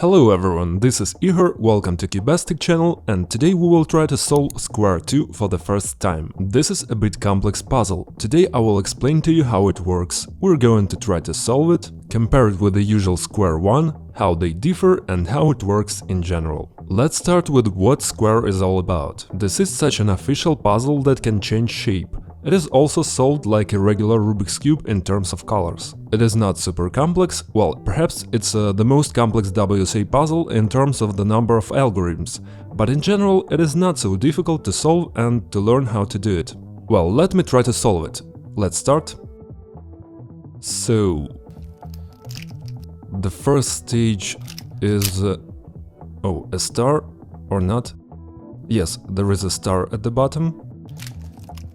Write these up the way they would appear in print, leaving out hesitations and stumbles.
Hello everyone, this is Ihor, welcome to Cubastic channel, and today we will try to solve Square-2 for the first time. This is a bit complex puzzle. Today I will explain to you how it works, we're going to try to solve it, compare it with the usual Square-1, how they differ and how it works in general. Let's start with what Square is all about. This is such an official puzzle that can change shape. It is also solved like a regular Rubik's Cube in terms of colors. It is not super complex, well, perhaps it's the most complex WSA puzzle in terms of the number of algorithms, but in general it is not so difficult to solve and to learn how to do it. Well, let me try to solve it. Let's start. So, the first stage is... a star or not? Yes, there is a star at the bottom.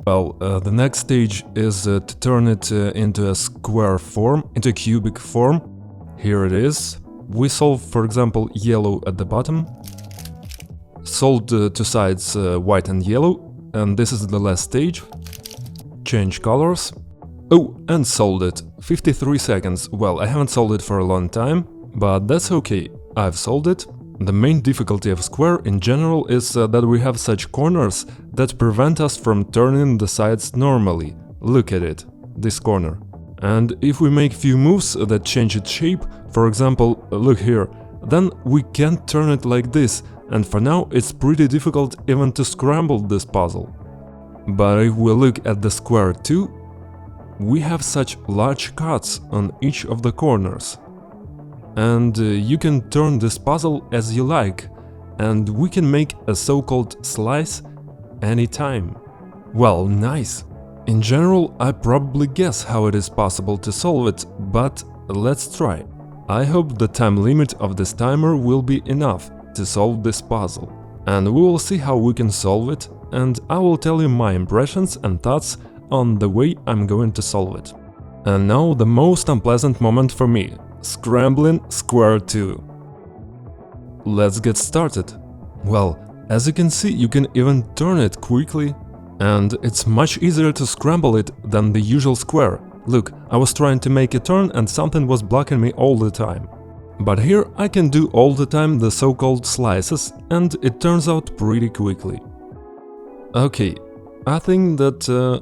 Well, the next stage is to turn it into a square form, into a cubic form. Here it is. We solve, for example, yellow at the bottom. Solved two sides, white and yellow, and this is the last stage. Change colors. Oh, and solved it. 53 seconds. Well, I haven't solved it for a long time, but that's okay. I've solved it. The main difficulty of Square in general is that we have such corners that prevent us from turning the sides normally. Look at it, this corner. And if we make few moves that change its shape, for example, look here, then we can't turn it like this, and for now it's pretty difficult even to scramble this puzzle. But if we look at the Square-2, we have such large cuts on each of the corners. And you can turn this puzzle as you like, and we can make a so-called slice anytime. Well, nice! In general, I probably guess how it is possible to solve it, but let's try. I hope the time limit of this timer will be enough to solve this puzzle. And we will see how we can solve it, and I will tell you my impressions and thoughts on the way I'm going to solve it. And now the most unpleasant moment for me. Scrambling Square-2. Let's get started. Well, as you can see, you can even turn it quickly, and it's much easier to scramble it than the usual square. Look, I was trying to make a turn and something was blocking me all the time. But here I can do all the time the so-called slices, and it turns out pretty quickly. Okay, I think that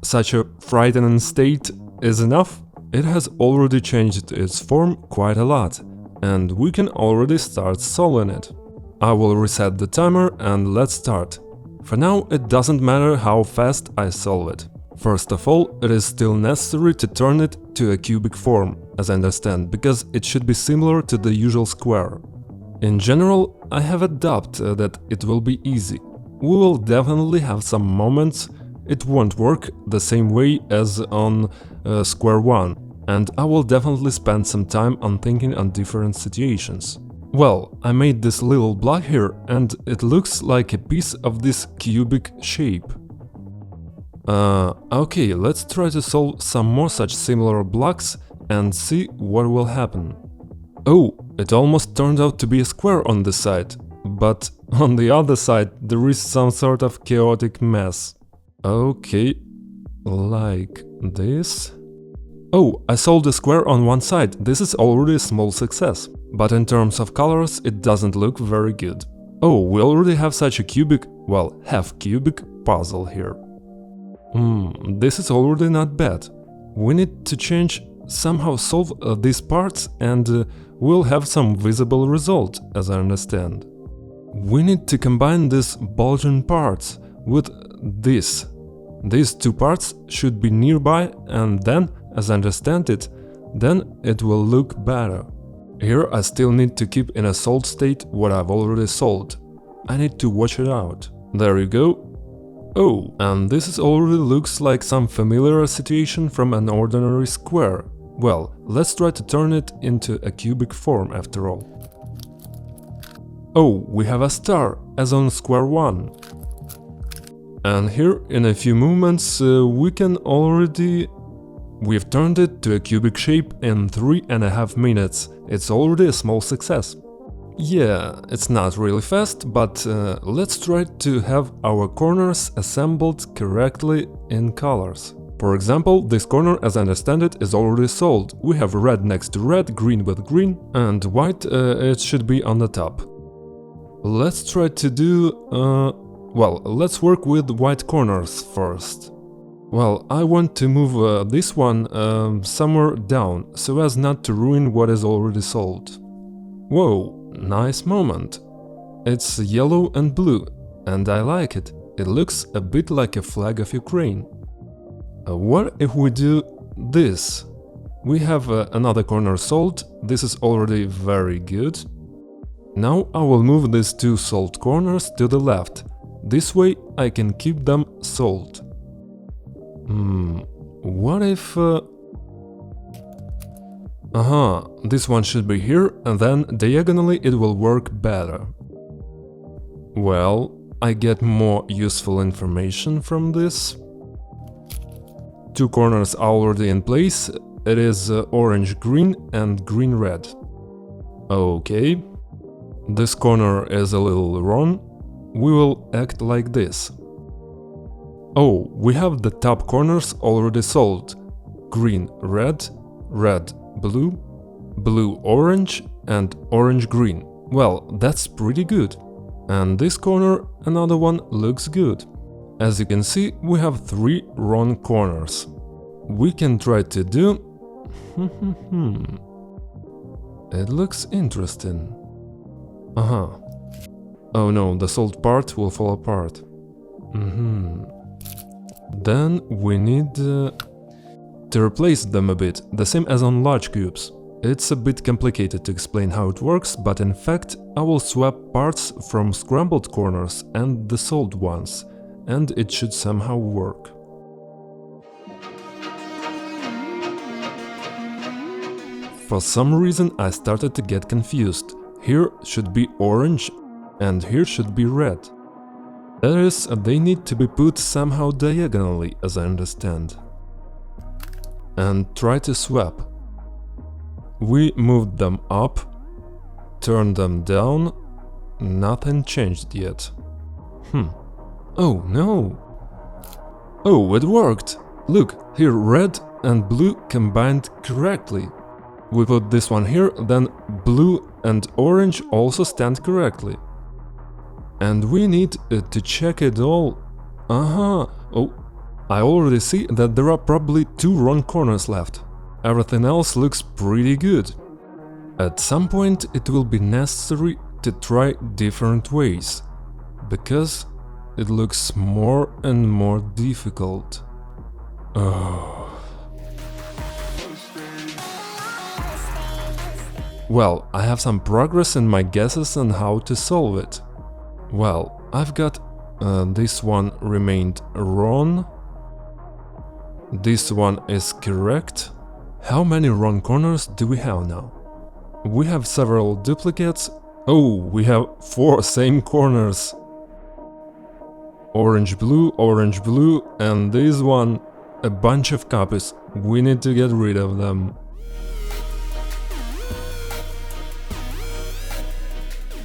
such a frightening state is enough. It has already changed its form quite a lot, and we can already start solving it. I will reset the timer and let's start. For now, it doesn't matter how fast I solve it. First of all, it is still necessary to turn it to a cubic form, as I understand, because it should be similar to the usual square. In general, I have a doubt that it will be easy. We will definitely have some moments it won't work the same way as on Square-1, and I will definitely spend some time on thinking on different situations. Well, I made this little block here, and it looks like a piece of this cubic shape. Okay, let's try to solve some more such similar blocks and see what will happen. Oh, it almost turned out to be a square on this side, but on the other side there is some sort of chaotic mess. Okay, like this. Oh, I solved a square on one side, this is already a small success. But in terms of colors, it doesn't look very good. Oh, we already have such a cubic, well, half-cubic puzzle here. This is already not bad. We need to somehow solve these parts, and we'll have some visible result, as I understand. We need to combine these bulging parts with this. These two parts should be nearby, and then, as I understand it, then it will look better. Here I still need to keep in a solved state what I've already solved. I need to watch it out. There you go. Oh, and this already looks like some familiar situation from an ordinary square. Well, let's try to turn it into a cubic form after all. Oh, we have a star, as on Square-1. And here, in a few movements, we can already... We've turned it to a cubic shape in 3.5 minutes. It's already a small success. Yeah, it's not really fast, but let's try to have our corners assembled correctly in colors. For example, this corner, as I understand it, is already solved. We have red next to red, green with green, and white, it should be on the top. Let's try to do... well, let's work with white corners first. Well, I want to move this one somewhere down, so as not to ruin what is already solved. Whoa, nice moment. It's yellow and blue, and I like it. It looks a bit like a flag of Ukraine. What if we do this? We have another corner solved, this is already very good. Now I will move these two solved corners to the left. This way I can keep them solved. What if... this one should be here, and then diagonally it will work better. Well, I get more useful information from this. Two corners are already in place, it is orange-green and green-red. Okay, this corner is a little wrong, we will act like this. Oh, we have the top corners already solved. Green-red, red-blue, blue-orange and orange-green. Well, that's pretty good. And this corner, another one, looks good. As you can see, we have 3 wrong corners. We can try to do... It looks interesting. Oh no, the solved part will fall apart. Then we need to replace them a bit, the same as on large cubes. It's a bit complicated to explain how it works, but in fact I will swap parts from scrambled corners and the solved ones, and it should somehow work. For some reason I started to get confused. Here should be orange and here should be red. That is, they need to be put somehow diagonally, as I understand. And try to swap. We moved them up, turned them down, nothing changed yet. Oh no! Oh, it worked! Look, here red and blue combined correctly. We put this one here, then blue and orange also stand correctly. And we need to check it all. Oh, I already see that there are probably 2 wrong corners left. Everything else looks pretty good. At some point it will be necessary to try different ways, because it looks more and more difficult. Well, I have some progress in my guesses on how to solve it. Well, I've got this one remained wrong. This one is correct. How many wrong corners do we have now? We have several duplicates. Oh, we have 4 same corners. Orange, blue, and this one, a bunch of copies. We need to get rid of them.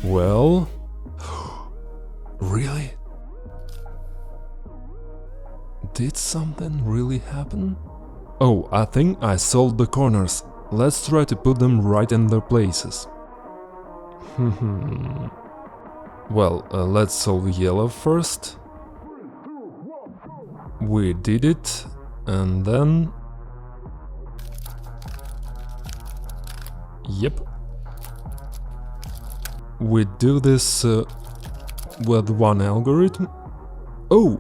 Well... Really? Did something really happen? Oh, I think I solved the corners. Let's try to put them right in their places. Well, let's solve yellow first. We did it, and then... Yep. We do this with one algorithm. Oh!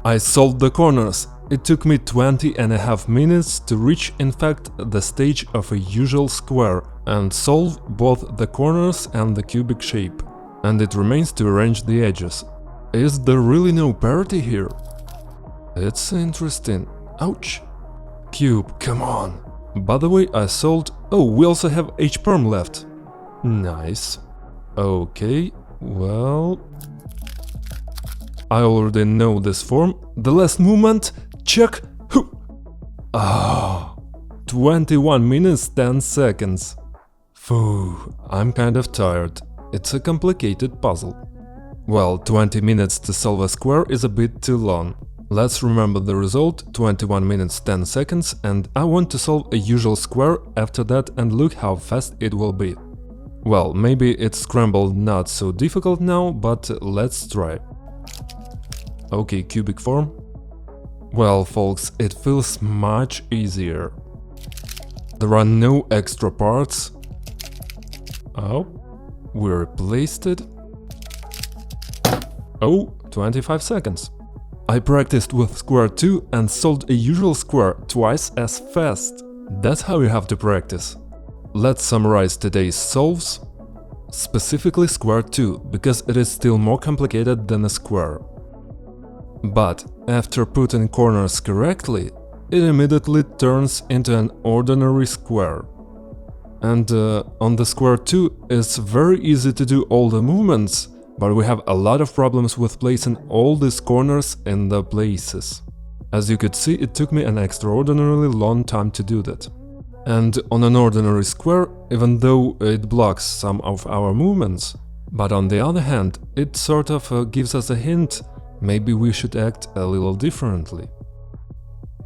I solved the corners. It took me 20.5 minutes to reach, in fact, the stage of a usual square and solve both the corners and the cubic shape. And it remains to arrange the edges. Is there really no parity here? It's interesting. Ouch! Cube, come on! By the way, I solved... Oh, we also have H-perm left. Nice. Okay, well... I already know this form. The last movement, check! 21 minutes 10 seconds. Phew, I'm kind of tired. It's a complicated puzzle. Well, 20 minutes to solve a square is a bit too long. Let's remember the result, 21 minutes 10 seconds, and I want to solve a usual square after that and look how fast it will be. Well, maybe it's scrambled not so difficult now, but let's try. Okay, cubic form. Well, folks, it feels much easier. There are no extra parts. Oh, we replaced it. Oh, 25 seconds. I practiced with Square-2 and solved a usual square twice as fast. That's how you have to practice. Let's summarize today's solves. Specifically Square-2, because it is still more complicated than a square. But after putting corners correctly, it immediately turns into an ordinary square. And on the Square-2 it's very easy to do all the movements, but we have a lot of problems with placing all these corners in the places. As you could see, it took me an extraordinarily long time to do that. And on an ordinary square, even though it blocks some of our movements, but on the other hand, it sort of gives us a hint, maybe we should act a little differently.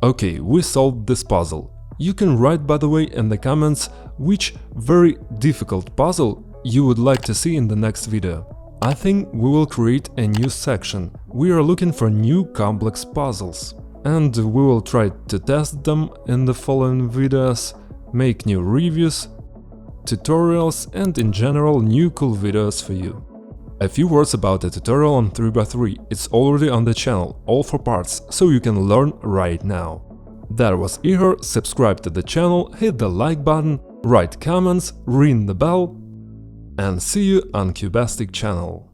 Okay, we solved this puzzle. You can write, by the way, in the comments which very difficult puzzle you would like to see in the next video. I think we will create a new section. We are looking for new complex puzzles. And we will try to test them in the following videos, make new reviews, tutorials and in general new cool videos for you. A few words about the tutorial on 3x3, it's already on the channel, all 4 parts, so you can learn right now. That was Ihor, subscribe to the channel, hit the like button, write comments, ring the bell, and see you on Cubastic channel.